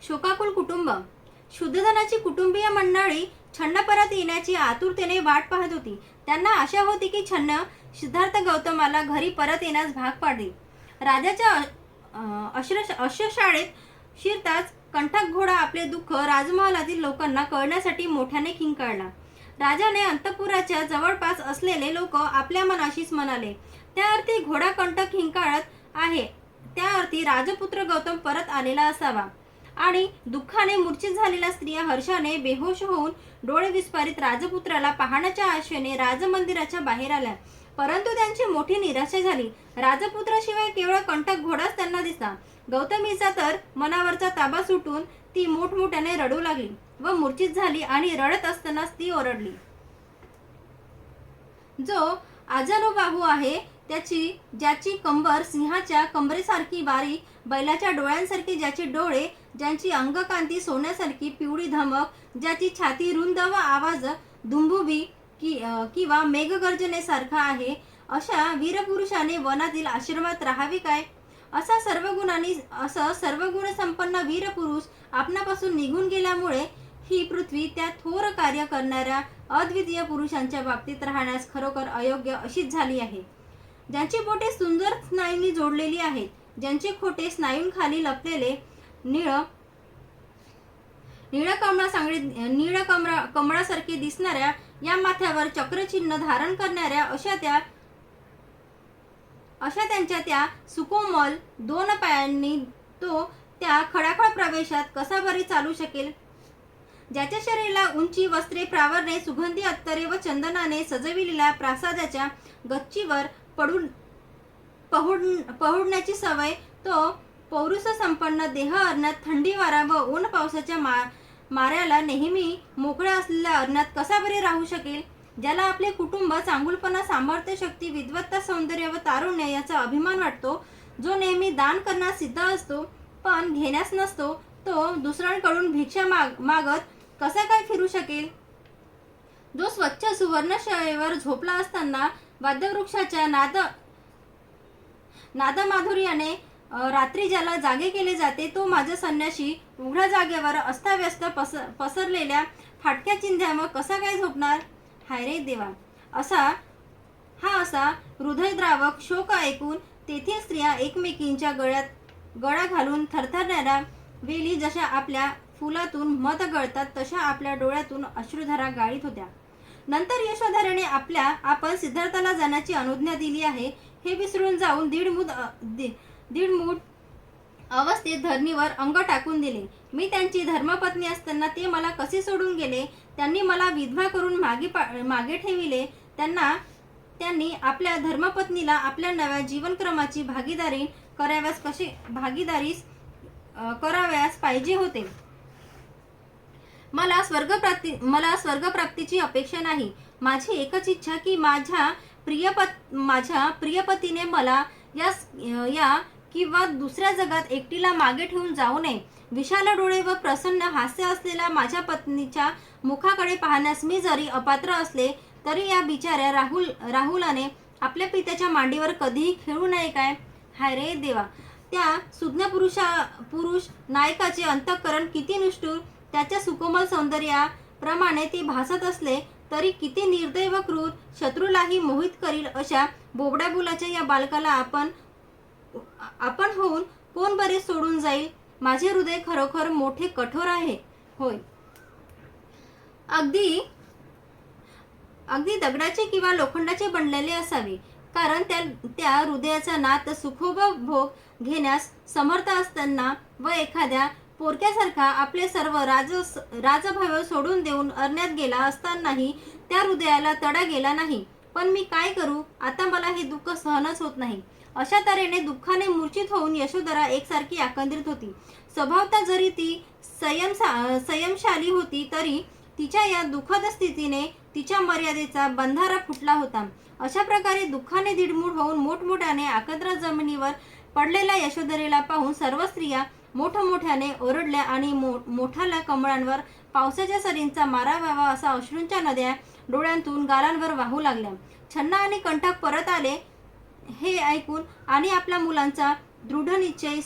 शोकाकुल कुटुंब. शुद्धधनाची कुटुंबीय मंडळी छन्न परत येण्याची आतुरतेने वाट पाहत होती. त्यांना आशा होती की छन्न सिद्धार्थ गौतमाला घरी परत येण्यास भाग पाडेल. राजाच्या अश्वशाळेत शिरताच कंठक घोडा आपले दुःख राजमहालातील लोकांना कळण्यासाठी मोठ्याने किंकाळला. राजाने अंतपुराच्या जवळपास असलेले लोक आपल्या मनाशीच म्हणाले, त्या अर्थी घोडा कंठक किंकाळत आहे, त्या अर्थी राजपुत्र गौतम परत आलेला असावा. आणि दुःखाने मूर्छित झालेल्या स्त्रिया हर्षाने बेहोश होऊन डोळे विस्फारित राजपुत्राला पाहण्याच्या आशेने राजमंदिराच्या बाहेर आल्या. परंतु त्यांची मोठी निराशा झाली. राजपुत्राशिवाय केवळ कंठक घोडाच त्यांना दिसला. गौतमीचा तर मनावरचा ताबा सुटून ती मोठमोठ्याने रडू लागली व मूर्छित झाली आणि रडत असतानाच ती ओरडली, जो आजानुबाहू आहे, ज्याची कंबर सिंहाच्या कंबरेसारखी बारीक, बैलाच्या डोळ्यांसारखी ज्याचे डोळे, ज्यांची अंगकांती सोन्यासारखी पिवळी धमक, ज्याची छाती रुंद व आवाज दुंबुबी किंवा मेघगर्जनेसारखा आहे, अशा वीरपुरुषाने वनातील आश्रमात राहावे काय? असा सर्वगुण संपन्न वीरपुरुष आपणापासून निघून गेल्यामुळे ही पृथ्वी त्या थोर कार्य करणाऱ्या अद्वितीय पुरुषांच्या बाबतीत राहण्यास खरोखर अयोग्य अशीच झाली आहे. ज्यांची बोटे सुंदर स्नायूंनी जोडलेली आहेत, ज्यांचे खोटे स्नायूंखाली लपलेले निळ कमळासारखे दिसणाऱ्या, या माथ्यावर चक्रचिन्ह धारण करणाऱ्या अशा त्यांच्या त्या सुकोमल दोन पायांनी तो त्या खडाखळ प्रवेशात कसा बरे चालू शकेल? ज्याच्या शरीराला उंची वस्त्रे, प्रावरणे, सुगंधी अत्तरे व चंदनाने सजविलेल्या प्रासादाच्या गच्चीवर पहुडण्याची सवय, तो पौरुष संपन्न देह अरण्यात थंडी वारा व ऊन पावसाच्या माऱ्याला नेहमी मोकळ्या असलेल्या अरण्यात कसा बरे राहू शकेल? ज्याला आपले कुटुंब, चांगुलपणा, सामर्थ्य, शक्ती, विद्वत्ता, सौंदर्य व तारुण्य याचा अभिमान वाटतो, जो नेहमी दान करण्यास सिद्ध असतो पण घेण्यास नसतो, तो दुसऱ्यांकडून भिक्षा मागत कसा काय फिरू शकेल? जो स्वच्छ सुवर्णशयेवर झोपला असताना वाद्यवृक्षाच्या नादमाधुर्याने रात्री ज्याला जागे केले जाते, तो माझा संन्यासी उघड्या जागेवर अस्ताव्यस्त पसरलेल्या फाटक्या चिंध्यावर कसा काय झोपणार? हाय रे देवा! असा हृदयद्रावक शोक ऐकून तेथील स्त्रिया एकमेकींच्या गळा घालून थरथरणाऱ्या वेली जशा आपल्या फुलातून मध गळतात तशा आपल्या डोळ्यातून अश्रुधारा गाळीत होत्या. नंतर यशोधराने आपण सिद्धार्थाला जाण्याची अनुज्ञा दिली आहे हे विसरून जाऊन दीडमूठ अवस्थेत धरणीवर अंग टाकून दिले. मी त्यांची धर्मपत्नी असताना ते मला कसे सोडून गेले? त्यांनी मला विधवा करून मागे ठेविले. त्यांनी आपल्या धर्मपत्नीला आपल्या नव्या जीवनक्रमाची भागीदारीस कराव्यास पाहिजे होते. मला स्वर्गप्राप्तीची अपेक्षा नाही. माझी एकच इच्छा की माझ्या प्रियपतीने मला या किंवा दुसऱ्या जगात एकटीला मागे ठेवून जाऊ नये. विशाल डोळे व प्रसन्न हास्य असलेल्या माझ्या पत्नीच्या मुखाकडे पाहण्यास मी जरी अपात्र असले तरी या बिचाऱ्या राहुलाने आपल्या पित्याच्या मांडीवर कधीही खेळू नये काय? हाय रे देवा! त्या सुज्ञ पुरुष नायकाचे अंतःकरण किती निष्ठुर, त्याच्या सुकोमल सौंदर्याप्रमाणे ते भासत असले तरी किती निर्दय व क्रूर, शत्रूलाही मोहित करील अशा बोबड्या बुलाच्या या बालकाला आपण होऊन कोण बरे सोडून जाईल? माझे हृदय खरोखर मोठे कठोर आहे. होय, अगदी दगडाचे किंवा लोखंडाचे बनलेले असावे, कारण त्या हृदयाचा नात सुखोपभोग घेण्यास समर्थ असताना व एखाद्या पोरक्यासारखा आपले सर्व राजभैरव सोडून देऊन अरण्यात गेला असतानाही त्या हृदयाला तडा गेला नाही. पण मी काय करू? आता मला हे दुःख सहनच होत नाही. अशा तऱ्हेने दुःखाने मूर्छित होऊन यशोधरा एकसारखी आकंदित होती. स्वभावतः जरी ती संयमशाली होती तरी तिच्या या दुःखद स्थितीने तिच्या मर्यादेचा बंधारा फुटला होता. अशा प्रकारे दुःखाने दीडमूड होऊन मोठमोठ्याने आकंद्र जमिनीवर पडलेल्या यशोधरेला पाहून सर्व स्त्रिया मोठमोठ्याने ओरडल्या आणि मोठाल्या कमळांवर पावसाच्या सरींचा मारा व्हावा असा अश्रूंच्या नद्या डोळ्यांतून गालांवर वाहू लागल्या. छन्न आणि कंठक परत आले हे ऐकून आणि आपल्या मुलांचा दृढ निश्चय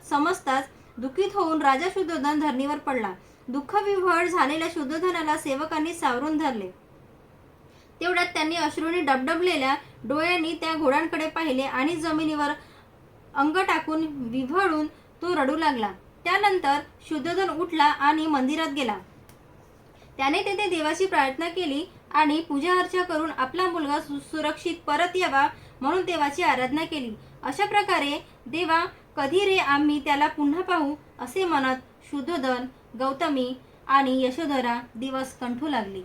समजताच दुःखित होऊन राजा शुद्धोधन धरणीवर पडला. दुःखविव्हळ झालेल्या शुद्धोधनाला सेवकांनी सावरून धरले. तेवढ्यात त्यांनी अश्रूंनी डबडबलेल्या डोळ्यांनी त्या घोड्यांकडे पाहिले आणि जमिनीवर अंग टाकून विव्हळून तो रडू लागला. त्यानंतर शुद्धोधन उठला आणि मंदिरात गेला. त्याने तेथे देवाची प्रार्थना केली आणि पूजा अर्चा करून आपला मुलगा सुरक्षित परत यावा म्हणून देवाची आराधना केली. अशा प्रकारे देवा कधी रे आम्ही त्याला पुन्हा पाहू असे म्हणत शुद्धोधन, गौतमी आणि यशोधरा दिवस कंठू लागली.